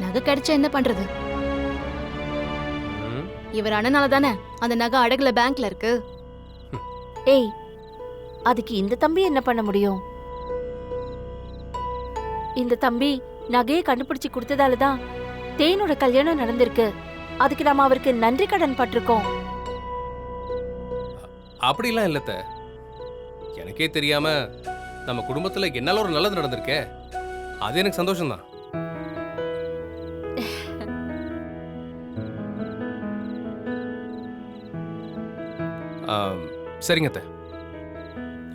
நகை கிடைச்சா என்ன பண்றது? இவர் அண்ணனால தானே அந்த நகை அடகுல பேங்க்ல இருக்கு. ஏய், அதுக்கு இந்த தம்பி என்ன பண்ண முடியும்? இந்த தம்பி நகையை கண்டுபிடிச்சு கொடுத்ததாலதான் தேனோட கல்யாணம் நடந்திருக்கு. அதுக்கு நாம அவருக்கு நன்றி கடன் பட்டிருக்கோம். அப்படிலாம் இல்லத்த. எனக்கே தெரியாம நம்ம குடும்பத்துல என்னால ஒரு நல்லது நடந்திருக்கே, அது எனக்கு சந்தோஷம்தான். சரிங்க அத்தை,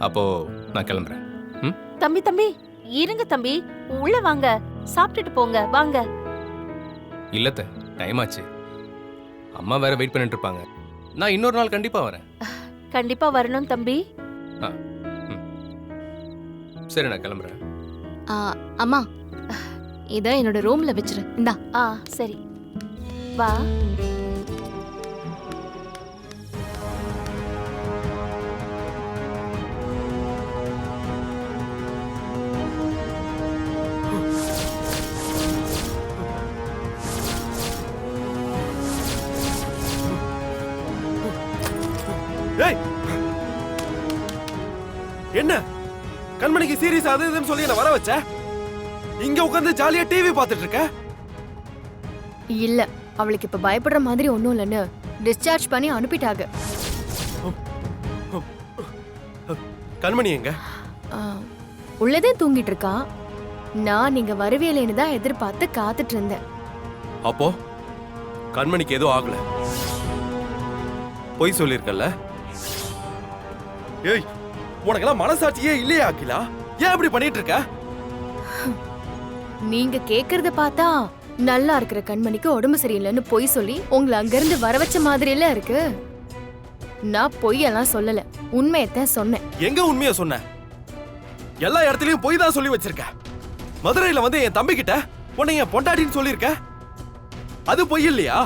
அப்போ நான் கிளம்புறேன். தம்பி தம்பி இருங்க தம்பி, உள்ள வாங்க, சாப்பிட்டுட்டு போங்க வாங்க. இல்லத்த, டைம் ஆச்சு. அம்மா வேற வெயிட் பண்ணிட்டு இருப்பாங்க. நான் இன்னொரு நாள் கண்டிப்பா வரேன். கண்டிப்பா வரணும் தம்பி. சரி, நான் கிளம்புறேன். அம்மா, இத என்னோட ரூம்ல வச்சிரு. இந்தா. சரி, வா. என்ன கண்மணிக்கு சீரியஸ் அது இதுன்னு சொல்லி என்ன வர வச்ச? இங்க உட்கார்ந்து ஜாலியா டிவி பார்த்துட்டு இருக்க? இல்ல, அவளுக்கு இப்ப பயப்படுற மாதிரி ஒண்ணும் இல்லன்னு டிஸ்சார்ஜ் பண்ணி அனுப்பிட்டாங்க. கண்மணி எங்க? உள்ளதே தூங்கிட்டு இருக்கா. நான் நீங்க வருவேலேன்னு தான் எதிர்பார்த்து காத்துட்டு இருந்தேன். அப்போ கண்மணிக்கு எதுவும் ஆகல? பொய் சொல்லிருக்கல? ஏய், உனக்கெல்லாம் மனசாட்சியே இல்லையா அகிலா? ஏன் இப்படி பண்ணிட்டு இருக்க? நீங்க கேக்குறத பார்த்தா நல்லா இருக்கிற கண்மணிக்கு உடம்பு சரியில்லைன்னு பொய் சொல்லி உங்களை அங்கிருந்து வர வச்ச மாதிரி எல்லாம் இருக்கு. நான் பொய்யெல்லாம் சொல்லல, உண்மையத்தான் சொன்னேன். எங்க உண்மைய சொன்ன? எல்லா இடத்துலயும் பொய் தான் சொல்லி வச்சிருக்க. மதுரையில வந்து என் தம்பி கிட்ட உன்னை என் பொண்டாட்டின்னு சொல்லிருக்க, அது பொய் இல்லையா?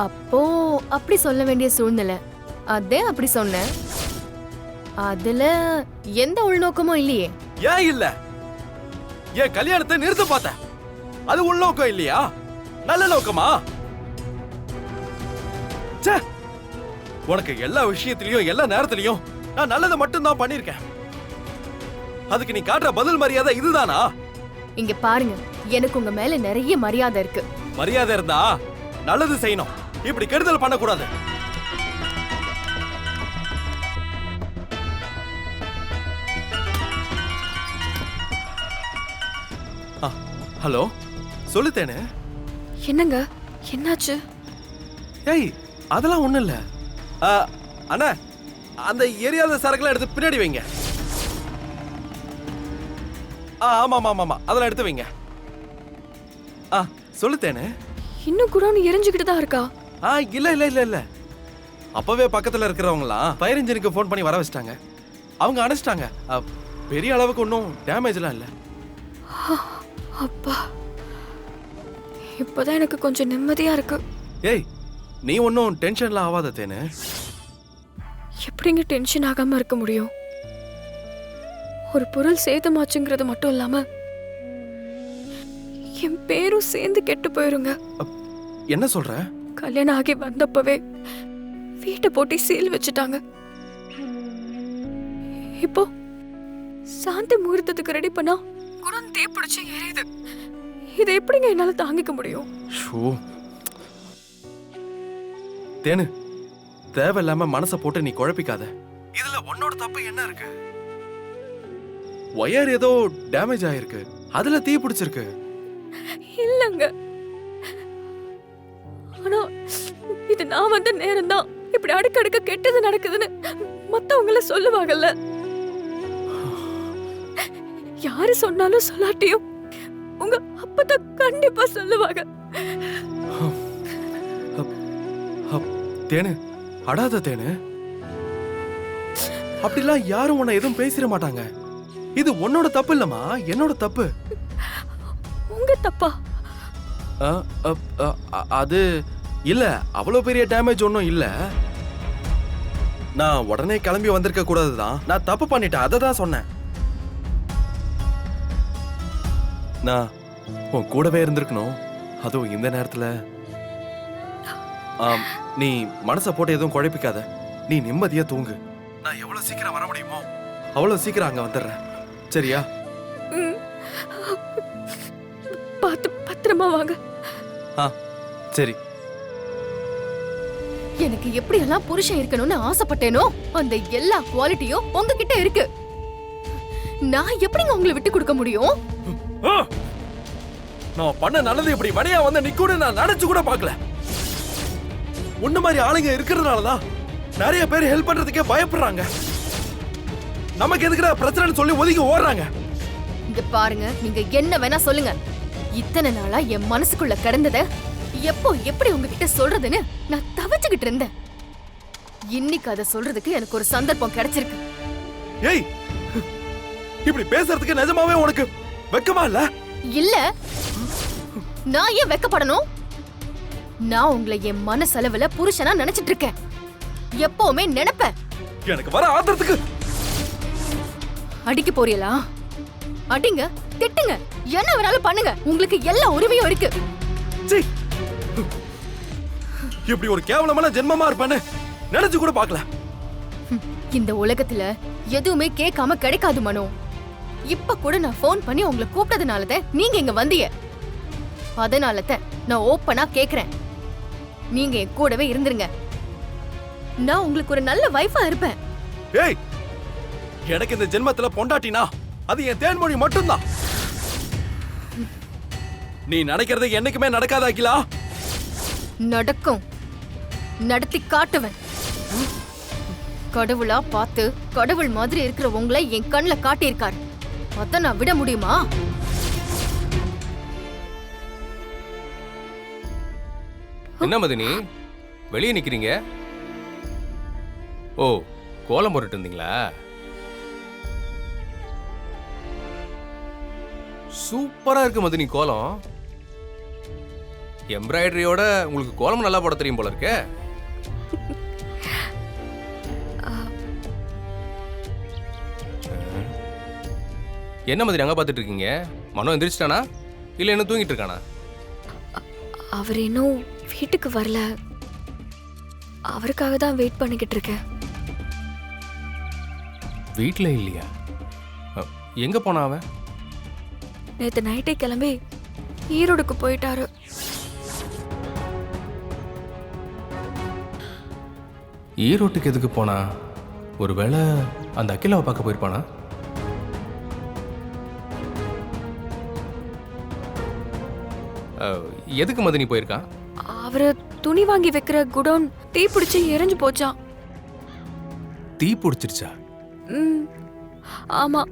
அப்போ அப்படி சொல்ல வேண்டிய சூழ்நிலை, அதே அப்படி சொன்னேன். அதுல எந்த உள்நோக்கமும் இல்லையே. ஏன் இல்ல? என் கல்யாணத்தை நிறுத்த பார்த்த, அது உள்நோக்கம் இல்லையா? நல்ல நோக்கமா? ச்சே, உனக்கு எல்லா விஷயத்திலயும் எல்லா நேரத்திலயும் நான் நல்லதை மட்டும் தான் பண்ணிருக்கேன். அதுக்கு நீ காட்டுற பதில் மரியாதை இதுதானா? இங்க பாருங்க, எனக்கு உங்க மேல நிறைய மரியாதை இருக்கு. மரியாதை இருந்தா நல்லது செய்யணும், இப்படி கெடுதல் பண்ணக்கூடாது. ஹலோ, சொல்லுத்தேனே. என்னங்க, என்னாச்சு? ஏய், அதெல்லாம் ஒண்ணும் இல்ல. அண்ணா, அந்த எரியாத சரக்குலாம் எடுத்து பின்னாடி வைங்க. ஆமா ஆமா ஆமா, அதெல்லாம் எடுத்து வைங்க. சொல்லுத்தேனே. இன்னும் கூட எரிஞ்சுக்கிட்டு தான் இருக்கா? இல்ல இல்ல இல்ல இல்ல, அப்பவே பக்கத்துல இருக்கிறவங்களாம் ஃபயர் இன்ஜினுக்கு ஃபோன் பண்ணி வர வச்சிட்டாங்க. அவங்க அணைச்சிட்டாங்க. பெரிய அளவுக்கு ஒன்றும் டேமேஜ்லாம் இல்ல. அப்பா, இப்போதான் எனக்கு கொஞ்சம் நிம்மதியா இருக்கு. ஏய், நீ ஒன்றும் டென்ஷன்லாம் ஆகாத தேனே. எப்படிங்க டென்ஷன் ஆகாம இருக்க முடியும்? ஒரு பொருள் சேதமாச்சுங்கிறது மட்டும் இல்லாம என் பேரும் சேர்ந்து கெட்டு போயிருங்க. என்ன சொல்ற? கல்யாணம் ஆகி வந்தப்பவே வீட்டை போட்டு சீல் வச்சுட்டாங்க. இப்போ சாந்தி முகூர்த்தத்துக்கு ரெடி பண்ணா குடம் தீப்பிடிச்சு எரியுது. இதை எப்படிங்க என்னால தாங்கிக்க முடியும்? தேனு, தேவையில்லாம மனசை போட்டு நீ குழப்பிக்காத. இதுல உன்னோட தப்பு என்ன இருக்கு? ஒயர் ஏதோ டேமேஜ் ஆயிருக்கு, அதுல தீ பிடிச்சிருக்கு. இல்லங்க, ஆனா இது நான் வந்த நேரம் தான் இப்படி அடுக்கடுக்க கெட்டது நடக்குதுன்னு மத்தவங்கள சொல்லுவாங்கல்ல. யாரு சொன்னாலும் சொல்லாட்டியும் உங்க அப்பதான் கண்டிப்பா சொல்லுவாங்க. தேனு, அடாத தேனு, அப்படிலாம் யாரும் உன்னை எதுவும் பேசிட மாட்டாங்க. இது உன்னோட தப்பு இல்லம்மா, என்னோட தப்பு. உங்க தப்பா? அது இல்ல, அவ்வளவு பெரிய டேமேஜ் ஒன்றும் இல்ல. நான் உடனே கிளம்பி வந்திருக்க கூடாதுதான். நான் தப்பு பண்ணிட்டேன், அதை தான் சொன்னேன். நான் உன் கூடவே இருந்திருக்கணும். அதுவும் இந்த நேரத்துல. நீ மனசை போட்டு எதுவும் குழப்பிக்காத. நீ நிம்மதியா தூங்கு. நான் எவ்வளவு சீக்கிரம் வர முடியுமோ அவ்வளவு சீக்கிரம் அங்க வந்துடுறேன். சரியா? பார்த்து பத்திரமா வாங்க. சரி. எனக்கு எப்படியெல்லாம் புருஷன் இருக்கணும்னு ஆசைப்பட்டேனோ அந்த எல்லா குவாலிட்டியும் உங்ககிட்ட இருக்கு. நான் எப்படிங்க உங்களை விட்டு கொடுக்க முடியும்? நான் பண்ண நல்லது இப்படி வழியா வந்து நிக்கூட நான் நினைச்சு கூட பார்க்கல. உன்ன மாதிரி ஆளுங்க இருக்கிறதுனாலதான் நிறைய பேர் ஹெல்ப் பண்றதுக்கே பயப்படுறாங்க. நமக்கு எதுக்குடா பிரச்சனைன்னு சொல்லி ஒதுங்கி ஓடுறாங்க. இங்க பாருங்க, நீங்க என்ன வேணா சொல்லுங்க. இத்தனை நாளா என் மனசுக்குள்ள கிடந்தத எப்போ எப்படி உங்ககிட்ட சொல்றதுன்னு நான் தவிச்சுக்கிட்டு இருந்தேன். இன்னைக்கு அதை சொல்றதுக்கு எனக்கு ஒரு சந்தர்ப்பம் கிடைச்சிருக்கு. ஏய், இப்படி பேசுறதுக்கு நிஜமாவே உனக்கு வெக்கமா இல்ல? இல்ல, நான் ஏன் வெக்கப்படணும்? நான் உங்களை என் மனசளவுல புருஷனா நினைச்சிட்டு இருக்கேன். எப்பவுமே நினைப்பேன். எனக்கு வர ஆத்திரத்துக்கு அடிக்க போறீங்களா? அடிங்க, திட்டுங்க, என்ன வேணாலும் பண்ணுங்க. உங்களுக்கு எல்லா உரிமையும் இருக்கு. சீ, இப்படி ஒரு கேவலமான ஜென்மமா இருப்பேன்னு நினைச்சு கூட பார்க்கல. இந்த உலகத்துல எதுவுமே கேட்காம கிடைக்காது மனோ. இப்ப கூட நான் போன் பண்ணி உங்களை கூப்பிட்டதுனாலதான் நீங்க இங்க வந்தீங்க. அதனாலதான் நான் ஓப்பனா கேக்குறேன், நீங்க என் கூடவே இருந்துருங்க. நான் உங்களுக்கு ஒரு நல்ல வைஃபா இருப்பேன். ஏய், எனக்கு இந்த ஜென்மத்துல பொண்டாட்டினா அது என் தேன்மொழி மட்டும்தான். நீ நினைக்கிறது என்னைக்குமே நடக்காத அகிலா. நடக்கும், நடத்தி காட்டுவேன். கடவுளா பார்த்து கடவுள் மாதிரி இருக்கிற உங்களை என் கண்ணுல காட்டியிருக்காரு. அத நான் விட முடியுமா? என்ன மதினி வெளியே நிக்கிறீங்க? ஓ, கோலம் போட்டுட்டு இருந்தீங்களா? சூப்பரா இருக்கு மதினி கோலம். எம்ப்ராய்டரியோட உங்களுக்கு கோலம் நல்லா போட தெரியும் போல இருக்கே. என்ன மதினி அங்க பாத்துட்டு இருக்கீங்க? மனோ எந்திரிச்சிட்டானா இல்ல என்ன தூங்கிட்டு இருக்கானா? அவர் இன்னும் வீட்டுக்கு வரல. அவருக்காக தான் வெயிட் பண்ணிக்கிட்டு இருக்கேன். வீட்ல இல்லையா? எங்க போனா அவன்? நேத்து நைட்டே கிளம்பி ஈரோடுக்கு போயிட்டாரு. ஈரோட்டுக்கு எதுக்கு போனா? ஒருவேளை அந்த அகிலாவை பார்க்க போயிருப்பானா? எதுக்கு மதினி போயிருக்கான்? அவரு துணி வாங்கி வைக்கிற குடோன் தீ பிடிச்சி எரிஞ்சு போச்சான். தீ பிடிச்சிருச்சா? ஆமா,